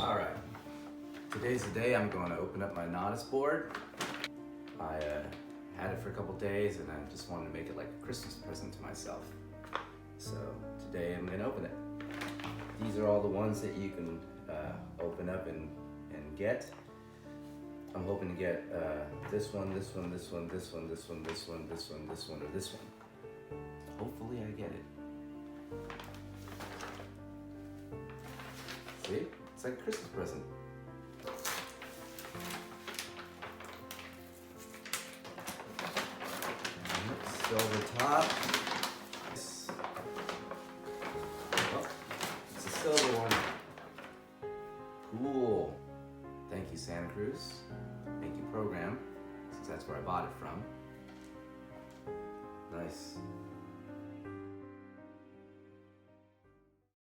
All right, today's the day I'm going to open up my Natas board. I had it for a couple days and I just wanted to make it like a Christmas present to myself. So today I'm going to open it. These are all the ones that you can open up and get. I'm hoping to get this one, this one, this one, this one, this one, this one, this one, this one, or this one. Hopefully I get it. See? It's like a Christmas present. Silver top. Oh, it's a silver one. Cool. Thank you, Santa Cruz. Thank you, program, since that's where I bought it from. Nice.